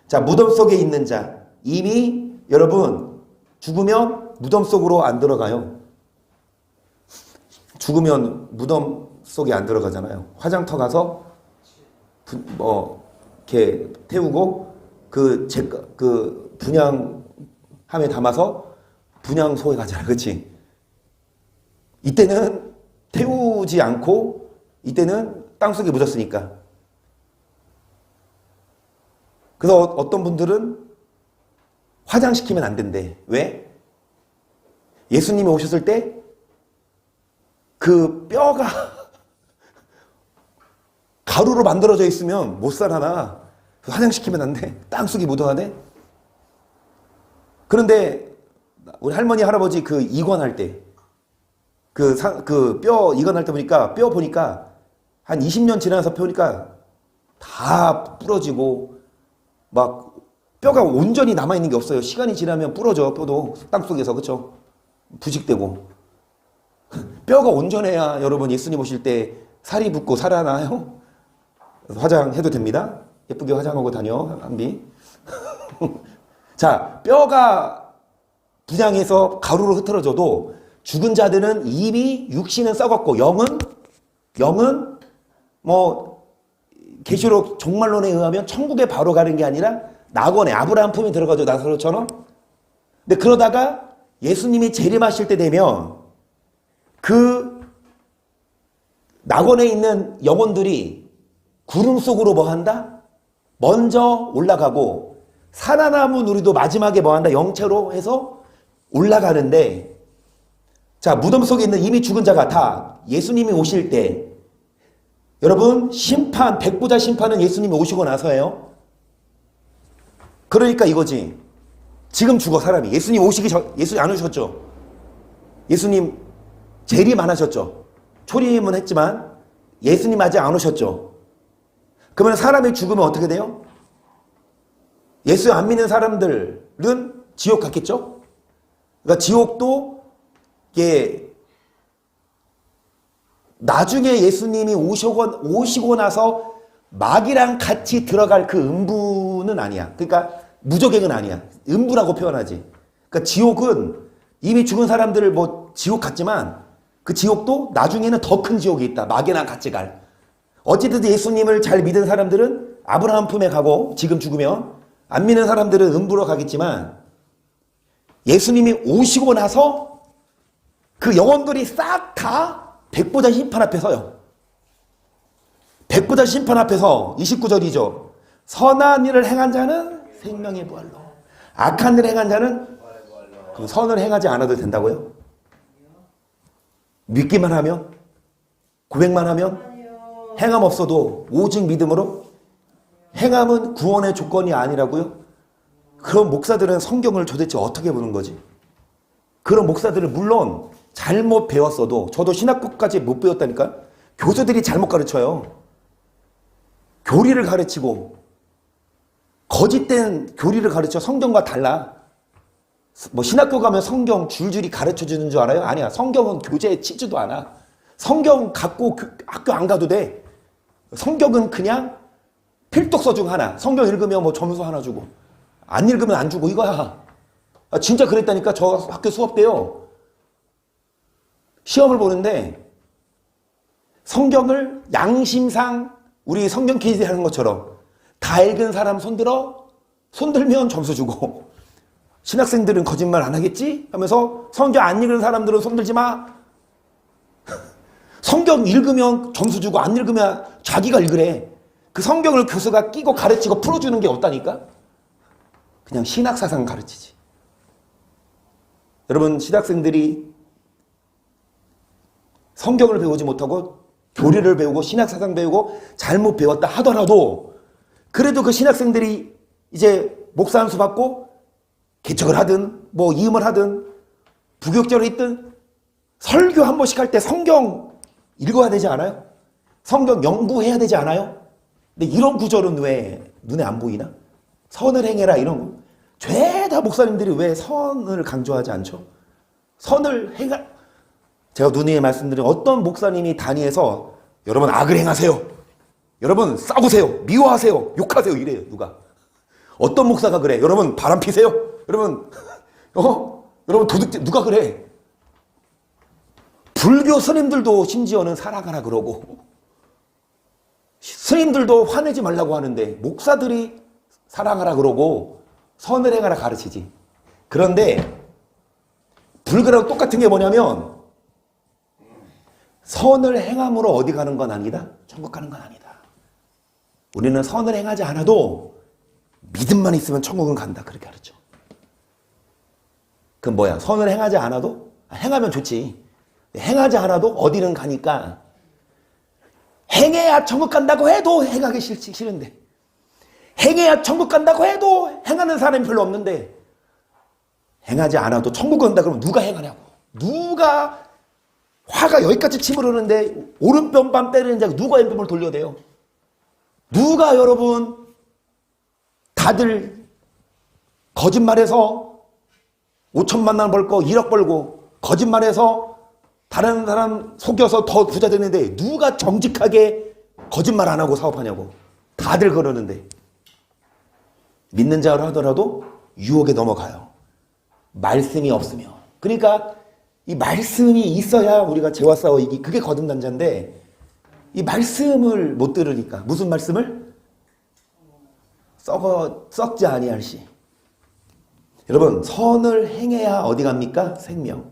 자, 무덤 속에 있는 자 이미 여러분 죽으면 무덤 속으로 안 들어가요. 죽으면 무덤 속에 안 들어가잖아요. 화장터 가서 이렇게 태우고 그 분향함에 담아서 분향소에 가잖아, 그렇지? 이때는 태우지 않고 이때는 땅 속에 묻었으니까. 그래서 어떤 분들은 화장시키면 안 된대. 왜? 예수님이 오셨을 때 그 뼈가 가루로 만들어져 있으면 못 살아나. 화장시키면 안 돼. 땅속에 묻어야 돼. 그런데 우리 할머니 할아버지 그 이관할 때 그 뼈 이관할 때 보니까 뼈 보니까 한 20년 지나서 보니까 다 부러지고 막 뼈가 온전히 남아있는 게 없어요. 시간이 지나면 부러져. 뼈도 땅속에서. 그렇죠? 부식되고. 뼈가 온전해야 여러분 예수님 오실 때 살이 붙고 살아나요. 화장해도 됩니다. 예쁘게 화장하고 다녀. 한비. 자, 뼈가 분양해서 가루로 흐트러져도 죽은 자들은 이미 육신은 썩었고 영은 뭐 계시록 종말론에 의하면 천국에 바로 가는 게 아니라 낙원에 아브라함 품에 들어가죠. 나사로처럼. 근데 그러다가 예수님이 재림하실 때 되면 그 낙원에 있는 영혼들이 구름 속으로 뭐 한다? 먼저 올라가고 살아남은 우리도 마지막에 뭐 한다? 영체로 해서 올라가는데, 자, 무덤 속에 있는 이미 죽은 자가 다 예수님이 오실 때, 여러분 심판, 백보자 심판은 예수님이 오시고 나서예요. 그러니까 이거지. 지금 죽어 사람이. 예수님 예수님 안 오셨죠? 예수님 재림 안 하셨죠? 초림은 했지만 예수님 아직 안 오셨죠? 그러면 사람이 죽으면 어떻게 돼요? 예수 안 믿는 사람들은 지옥 갔겠죠? 그러니까 지옥도 이게 나중에 예수님이 오시고 나서 마귀랑 같이 들어갈 그 음부는 아니야. 그러니까 무저갱은 아니야. 음부라고 표현하지. 그러니까 지옥은 이미 죽은 사람들을 뭐 지옥 갔지만 그 지옥도 나중에는 더 큰 지옥이 있다. 마귀랑 같이 갈. 어쨌든 예수님을 잘 믿은 사람들은 아브라함 품에 가고 지금 죽으면, 안 믿는 사람들은 음부로 가겠지만 예수님이 오시고 나서 그 영혼들이 싹 다 백보자 심판 앞에 서요. 백보자 심판 앞에서 29절이죠. 선한 일을 행한 자는 생명의 부활로, 악한 일을 행한 자는 그럼 선을 행하지 않아도 된다고요? 믿기만 하면? 고백만 하면? 행함 없어도 오직 믿음으로? 행함은 구원의 조건이 아니라고요? 그런 목사들은 성경을 도대체 어떻게 보는 거지? 그런 목사들은 물론 잘못 배웠어도, 저도 신학교까지 못 배웠다니까? 교수들이 잘못 가르쳐요. 교리를 가르치고 거짓된 교리를 가르쳐. 성경과 달라. 뭐 신학교 가면 성경 줄줄이 가르쳐 주는 줄 알아요? 아니야. 성경은 교재에 치지도 않아. 성경 갖고 학교 안 가도 돼. 성경은 그냥 필독서 중 하나. 성경 읽으면 뭐 점수 하나 주고 안 읽으면 안 주고 이거야. 진짜 그랬다니까. 저 학교 수업 때요, 시험을 보는데 성경을 양심상 우리 성경 퀴즈 하는 것처럼 다 읽은 사람 손들어. 손들면 점수 주고, 신학생들은 거짓말 안 하겠지? 하면서 성경 안 읽은 사람들은 손들지 마. 성경 읽으면 점수 주고 안 읽으면 자기가 읽으래. 그 성경을 교수가 끼고 가르치고 풀어주는 게 없다니까? 그냥 신학사상 가르치지. 여러분, 신학생들이 성경을 배우지 못하고 교리를 배우고 신학사상 배우고 잘못 배웠다 하더라도, 그래도 그 신학생들이 이제 목사 안수 받고 개척을 하든 뭐 이음을 하든 부교육자로 있든 설교 한 번씩 할 때 성경 읽어야 되지 않아요? 성경 연구해야 되지 않아요? 근데 이런 구절은 왜 눈에 안 보이나? 선을 행해라 이런 거. 죄다 목사님들이 왜 선을 강조하지 않죠? 선을 행하. 제가 누누이 말씀드린 어떤 목사님이 단위에서 여러분 악을 행하세요, 여러분 싸우세요, 미워하세요, 욕하세요 이래요. 누가? 어떤 목사가 그래? 여러분 바람 피세요, 여러분 여러분 도둑질. 누가 그래? 불교 스님들도 심지어는 살아가라 그러고 스님들도 화내지 말라고 하는데 목사들이 사랑하라 그러고 선을 행하라 가르치지. 그런데 불교랑 똑같은 게 뭐냐면 선을 행함으로 어디 가는 건 아니다, 천국 가는 건 아니다. 우리는 선을 행하지 않아도 믿음만 있으면 천국은 간다, 그렇게 가르쳐. 그건 뭐야? 선을 행하지 않아도? 행하면 좋지. 행하지 않아도 어디는 가니까. 행해야 천국 간다고 해도 행하기 싫은데, 행해야 천국 간다고 해도 행하는 사람이 별로 없는데, 행하지 않아도 천국 간다 그러면 누가 행하냐고. 누가 화가 여기까지 치밀었는데 오른편만 때리는 자가 누가 왼편을 돌려대요? 누가 여러분 다들 거짓말해서 5천만 원 벌고 1억 벌고 거짓말해서 다른 사람 속여서 더 부자 되는데 누가 정직하게 거짓말 안 하고 사업하냐고. 다들 그러는데 믿는 자로 하더라도 유혹에 넘어가요. 말씀이 없으면. 그러니까 이 말씀이 있어야 우리가 죄와 싸워 이기. 그게 거듭난자인데 이 말씀을 못 들으니까. 무슨 말씀을? 썩지 아니할 시. 여러분, 선을 행해야 어디 갑니까? 생명.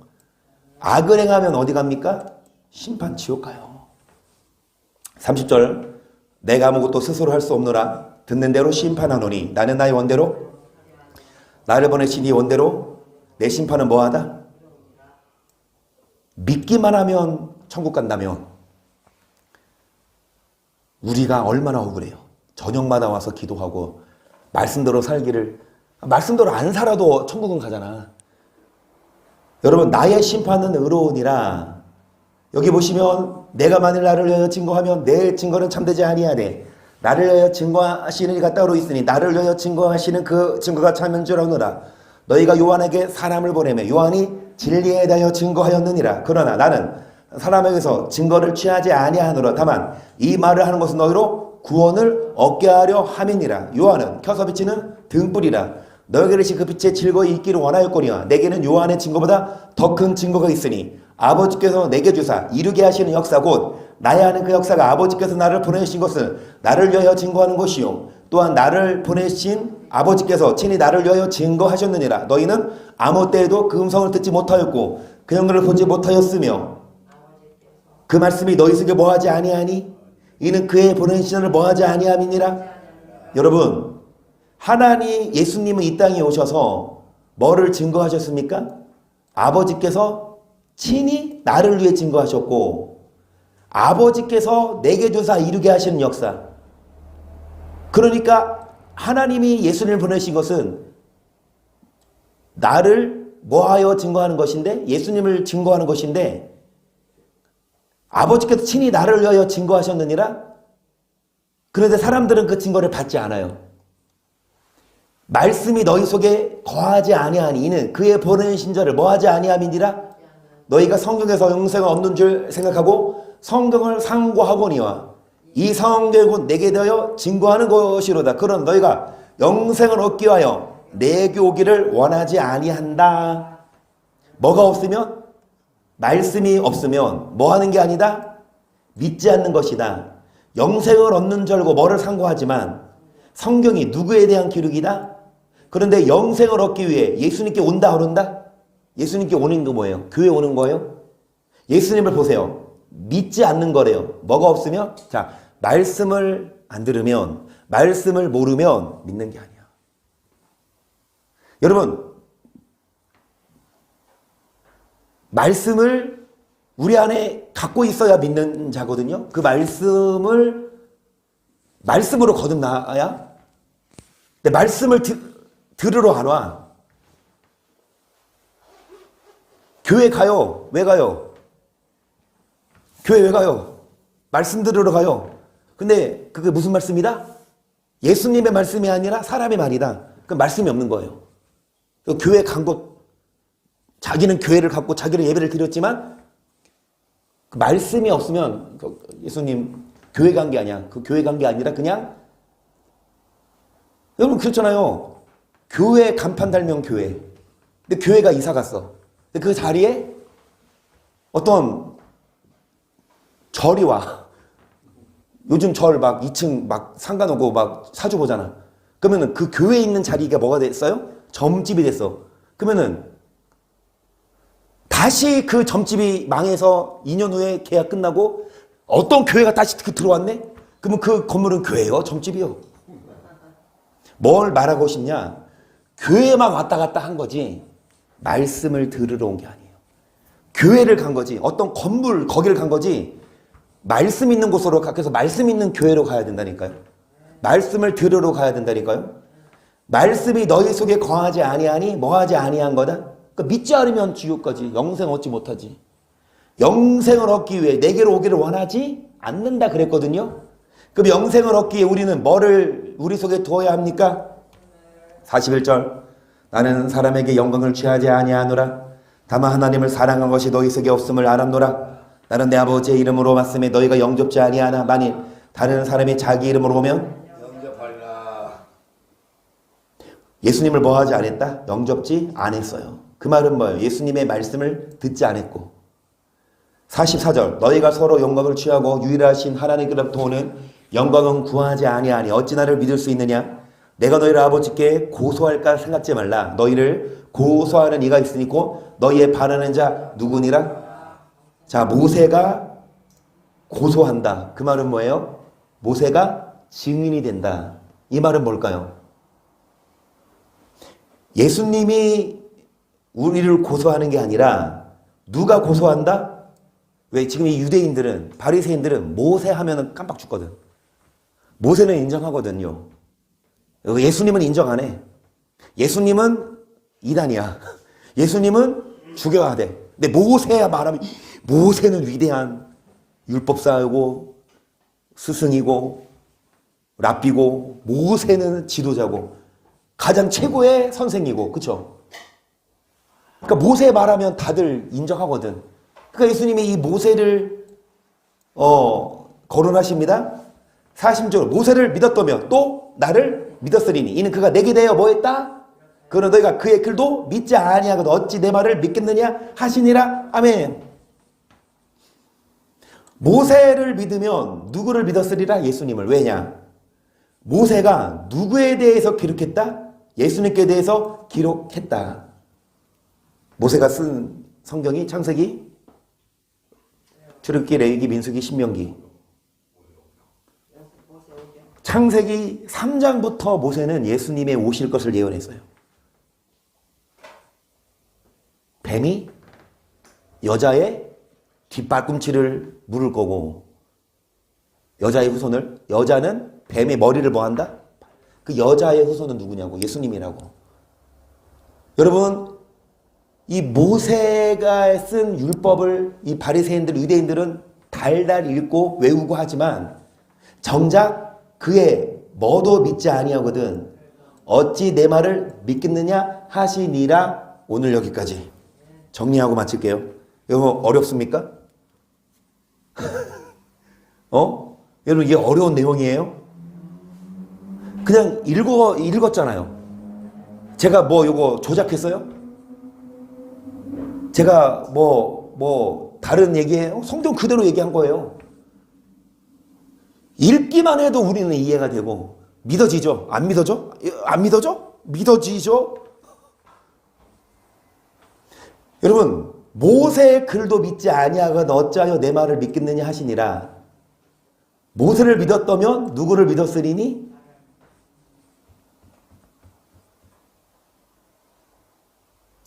악을 행하면 어디 갑니까? 심판, 지옥 가요. 30절, 내가 아무것도 스스로 할 수 없노라. 듣는 대로 심판하노니 나는 나의 원대로, 나를 보내신 이 원대로 내 심판은 뭐하다? 믿기만 하면 천국 간다면 우리가 얼마나 억울해요. 저녁마다 와서 기도하고 말씀대로 살기를, 말씀대로 안 살아도 천국은 가잖아. 여러분, 나의 심판은 의로우니라. 여기 보시면 내가 만일 나를 위하여 증거하면 내 증거는 참되지 아니하네. 나를 위하여 증거하시는 이가 따로 있으니 나를 위하여 증거하시는 그 증거가 참인 줄 아노라. 너희가 요한에게 사람을 보내매 요한이 진리에 대하여 증거하였느니라. 그러나 나는 사람에게서 증거를 취하지 아니하노라. 다만 이 말을 하는 것은 너희로 구원을 얻게 하려 함이니라. 요한은 켜서 비치는 등불이라. 너희에게 그 빛에 즐거이 있기를 원하였거니와 내게는 요한의 증거보다 더 큰 증거가 있으니 아버지께서 내게 주사 이루게 하시는 역사 곧 나야 하는 그 역사가 아버지께서 나를 보내신 것을 나를 위하여 증거하는 것이요 또한 나를 보내신 아버지께서 친히 나를 위하여 증거하셨느니라. 너희는 아무 때에도 그 음성을 듣지 못하였고 그 영광을 보지 못하였으며 그 말씀이 너희 속에 뭐하지 아니하니 이는 그의 보내신 이를 뭐하지 아니함이니라. 여러분, 하나님 예수님은 이 땅에 오셔서 뭐를 증거하셨습니까? 아버지께서 친히 나를 위해 증거하셨고 아버지께서 내게 주사 이루게 하시는 역사. 그러니까 하나님이 예수님을 보내신 것은 나를 뭐하여 증거하는 것인데, 예수님을 증거하는 것인데, 아버지께서 친히 나를 위하여 증거하셨느니라. 그런데 사람들은 그 증거를 받지 않아요. 말씀이 너희 속에 거하지 아니하니 이는 그의 보내신 자를 뭐하지 아니함이니라. 너희가 성경에서 영생을 얻는 줄 생각하고 성경을 상고하거니와 이 성경이 곧 내게 대하여 증거하는 것이로다. 그런 너희가 영생을 얻기 위하여 내게 오기를 원하지 아니한다. 뭐가 없으면? 말씀이 없으면 뭐 하는 게 아니다? 믿지 않는 것이다. 영생을 얻는 줄 알고 뭐를 상고하지만 성경이 누구에 대한 기록이다? 그런데 영생을 얻기 위해 예수님께 온다 안 온다? 예수님께 오는 거 뭐예요? 교회 오는 거예요? 예수님을 보세요. 믿지 않는 거래요. 뭐가 없으면? 자, 말씀을 안 들으면, 말씀을 모르면 믿는 게 아니야. 여러분, 말씀을 우리 안에 갖고 있어야 믿는 자거든요. 그 말씀으로 거듭나야. 근데 말씀을 들으러 안 와. 교회 가요. 왜 가요? 교회 왜 가요? 말씀 들으러 가요. 근데 그게 무슨 말씀이다? 예수님의 말씀이 아니라 사람의 말이다. 그 말씀이 없는 거예요. 교회 간 곳, 자기는 교회를 갖고 자기는 예배를 드렸지만 그 말씀이 없으면 예수님 교회 간 게 아니야. 그 교회 간 게 아니라 그냥, 여러분 그렇잖아요. 교회 간판 달면 교회. 근데 교회가 이사 갔어. 근데 그 자리에 어떤 절이 와. 요즘 절 막 2층 막 상가 놓고 막 사주 보잖아. 그러면은 그 교회에 있는 자리가 뭐가 됐어요? 점집이 됐어. 그러면은 다시 그 점집이 망해서 2년 후에 계약 끝나고 어떤 교회가 다시 들어왔네? 그러면 그 건물은 교회요? 점집이요? 뭘 말하고 싶냐? 교회만 왔다 갔다 한 거지 말씀을 들으러 온 게 아니에요. 교회를 간 거지. 어떤 건물 거기를 간 거지. 말씀 있는 곳으로 가서 말씀 있는 교회로 가야 된다니까요. 말씀을 들으러 가야 된다니까요. 말씀이 너희 속에 거하지 아니하니 뭐하지 아니한 거다. 그러니까 믿지 않으면 지옥까지 영생 얻지 못하지. 영생을 얻기 위해 내게로 오기를 원하지 않는다 그랬거든요. 그럼 영생을 얻기 위해 우리는 뭐를 우리 속에 두어야 합니까? 41절 나는 사람에게 영광을 취하지 아니하노라. 다만 하나님을 사랑한 것이 너희 속에 없음을 알았노라. 나는 내 아버지의 이름으로 말씀에 너희가 영접지 아니하나 만일 다른 사람이 자기 이름으로 오면 영접하리라. 예수님을 뭐 하지 않았다? 영접지 않았어요. 그 말은 뭐예요? 예수님의 말씀을 듣지 않았고. 44절 너희가 서로 영광을 취하고 유일하신 하나님께로부터 오는 영광은 구하지 아니하니 어찌 나를 믿을 수 있느냐? 내가 너희를 아버지께 고소할까 생각지 말라. 너희를 고소하는 이가 있으니 곧 너희의 바라는 자 누구니라? 자, 모세가 고소한다. 그 말은 뭐예요? 모세가 증인이 된다. 이 말은 뭘까요? 예수님이 우리를 고소하는 게 아니라 누가 고소한다? 왜 지금 이 유대인들은, 바리새인들은 모세 하면은 깜빡 죽거든. 모세는 인정하거든요. 예수님은 인정 안 해. 예수님은 이단이야. 예수님은 죽여야 돼. 근데 모세야 말하면 모세는 위대한 율법사이고 스승이고 랍비고 모세는 지도자고 가장 최고의 선생이고 그쵸? 그러니까 모세 말하면 다들 인정하거든. 그러니까 예수님이 이 모세를 거론하십니다. 40절 모세를 믿었다며 또 나를 믿었으리니 이는 그가 내게 대하여 뭐했다? 그러나 너희가 그의 글도 믿지 아니하거든 어찌 내 말을 믿겠느냐 하시니라. 아멘. 모세를 믿으면 누구를 믿었으리라? 예수님을. 왜냐? 모세가 누구에 대해서 기록했다? 예수님께 대해서 기록했다. 모세가 쓴 성경이 창세기, 출애굽기, 레위기, 민수기, 신명기. 창세기 3장부터 모세는 예수님의 오실 것을 예언했어요. 뱀이 여자의 뒷발꿈치를 물을 거고 여자의 후손을 여자는 뱀의 머리를 뭐 한다? 그 여자의 후손은 누구냐고? 예수님이라고. 여러분 이 모세가 쓴 율법을 이 바리새인들 유대인들은 달달 읽고 외우고 하지만 정작 그의 뭐도 믿지 아니하거든 어찌 내 말을 믿겠느냐 하시니라. 오늘 여기까지 정리하고 마칠게요. 여러분 어렵습니까? 여러분 이게 어려운 내용이에요? 그냥 읽었잖아요. 제가 뭐 요거 조작했어요? 제가 다른 얘기예요? 성경 그대로 얘기한 거예요. 읽기만 해도 우리는 이해가 되고 믿어지죠? 안 믿어져? 안 믿어져? 믿어지죠? 여러분 모세의 글도 믿지 아니하거든 어찌하여 내 말을 믿겠느냐 하시니라. 모세를 믿었다면 누구를 믿었으리니?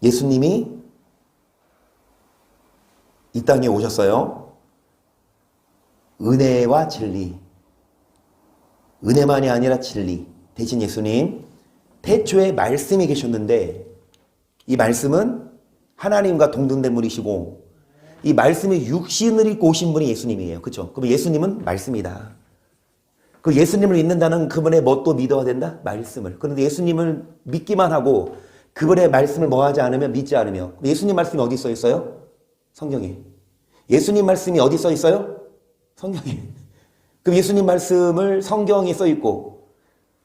예수님이 이 땅에 오셨어요. 은혜와 진리. 은혜만이 아니라 진리. 대신 예수님 태초에 말씀이 계셨는데 이 말씀은 하나님과 동등된 분이시고 이 말씀이 육신을 입고 오신 분이 예수님이에요. 그렇죠? 그럼 예수님은 말씀이다. 그 예수님을 믿는다는 그분의 뭣도 믿어야 된다? 말씀을. 그런데 예수님을 믿기만 하고 그분의 말씀을 뭐하지 않으면 믿지 않으며 예수님 말씀이 어디 써 있어요? 성경에. 예수님 말씀이 어디 써 있어요? 성경에. 그럼 예수님 말씀을 성경에 써 있고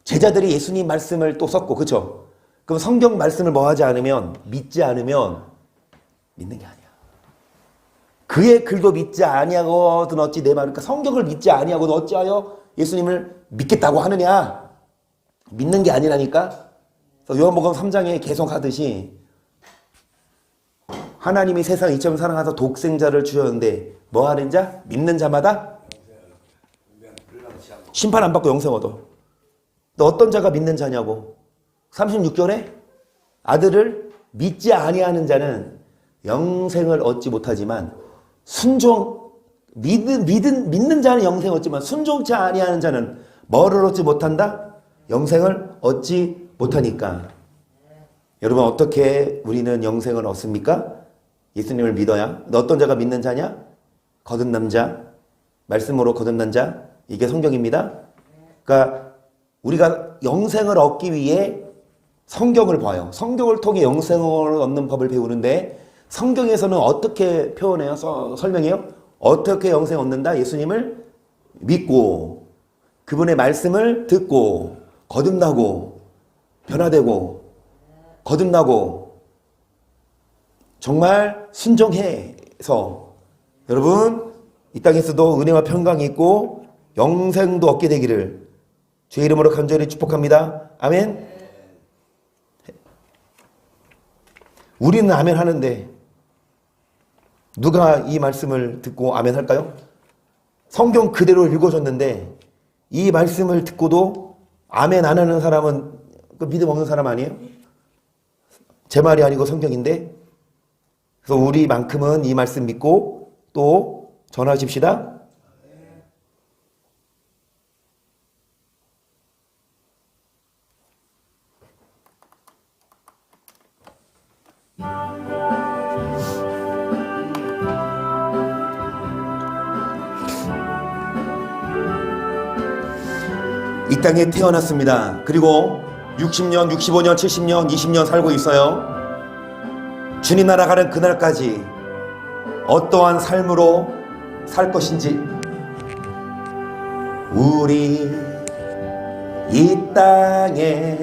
제자들이 예수님 말씀을 또 썼고 그렇죠? 그럼 성경 말씀을 뭐하지 않으면 믿지 않으면 믿는 게 아니야. 그의 글도 믿지 아니하거든 어찌 내 말을 그러니까 성경을 믿지 아니하거든 어찌하여 예수님을 믿겠다고 하느냐. 믿는 게 아니라니까. 요한복음 3장에 계속 하듯이 하나님이 세상 이처럼 사랑하사 독생자를 주셨는데 뭐 하는 자? 믿는 자마다 심판 안 받고 영생 얻어. 너 어떤 자가 믿는 자냐고. 36절에 아들을 믿지 아니하는 자는 영생을 얻지 못하지만 믿는 자는 영생을 얻지만 순종치 아니하는 자는 뭐를 얻지 못한다? 영생을 얻지 못하니까. 여러분 어떻게 우리는 영생을 얻습니까? 예수님을 믿어야. 어떤 자가 믿는 자냐? 거듭난 자, 말씀으로 거듭난 자. 이게 성경입니다. 그러니까 우리가 영생을 얻기 위해 성경을 봐요. 성경을 통해 영생을 얻는 법을 배우는데 성경에서는 어떻게 표현해요? 설명해요? 어떻게 영생 얻는다? 예수님을 믿고 그분의 말씀을 듣고 거듭나고 변화되고 거듭나고 정말 순종해서 여러분 이 땅에서도 은혜와 평강이 있고 영생도 얻게 되기를 주의 이름으로 간절히 축복합니다. 아멘. 우리는 아멘 하는데 누가 이 말씀을 듣고 아멘 할까요? 성경 그대로 읽어줬는데 이 말씀을 듣고도 아멘 안 하는 사람은 그 믿음 없는 사람 아니에요? 제 말이 아니고 성경인데. 그래서 우리만큼은 이 말씀 믿고 또 전하십시다. 이 땅에 태어났습니다. 그리고 60년, 65년, 70년, 20년 살고 있어요. 주님 나라 가는 그날까지 어떠한 삶으로 살 것인지 우리 이 땅에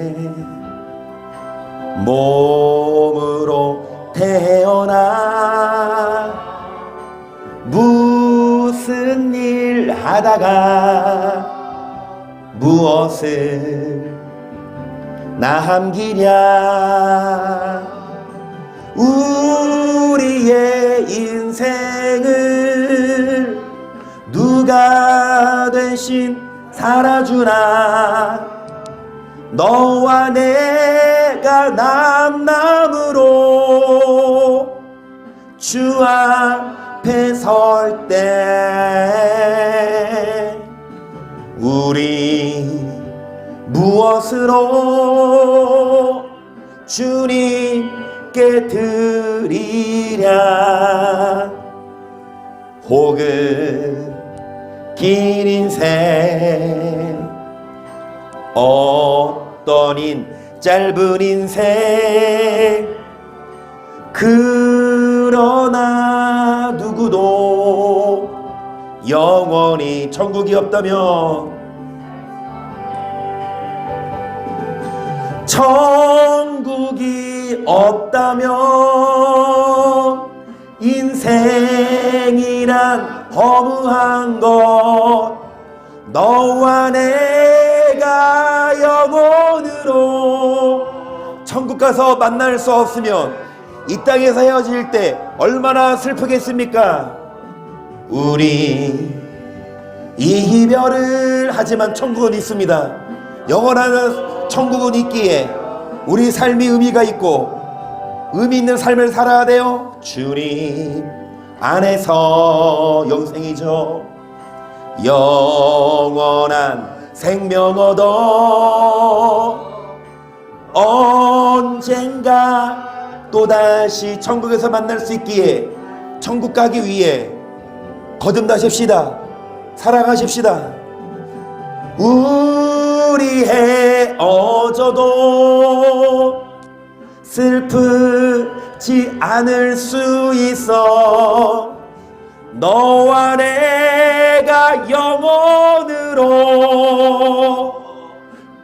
몸으로 태어나 무슨 일 하다가 무엇을 남기랴. 우리의 인생을 누가 대신 살아주나. 너와 내가 남남으로 주 앞에 설 때 우리 무엇으로 주님께 드리랴. 혹은 긴 인생 어떤 짧은 인생 그러나 누구도 영원히 천국이 없다면 천국이 없다면 인생이란 허무한 것 너와 내가 영원으로 천국 가서 만날 수 없으면 이 땅에서 헤어질 때 얼마나 슬프겠습니까? 우리 이별을 하지만 천국은 있습니다. 영원한 천국은 있기에 우리 삶이 의미가 있고 의미 있는 삶을 살아야 돼요. 주님 안에서 영생이죠. 영원한 생명 얻어 언젠가 또다시 천국에서 만날 수 있기에 천국 가기 위해 거듭나십시다. 살아가십시다. 우리 헤어져도 슬프지 않을 수 있어. 너와 내가 영원으로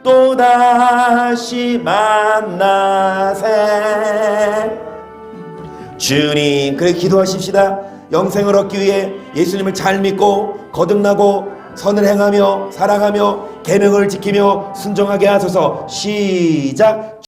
또다시 만나세. 주님, 그래 기도하십시다. 영생을 얻기 위해 예수님을 잘 믿고 거듭나고 선을 행하며 사랑하며 계명을 지키며 순종하게 하소서. 시작.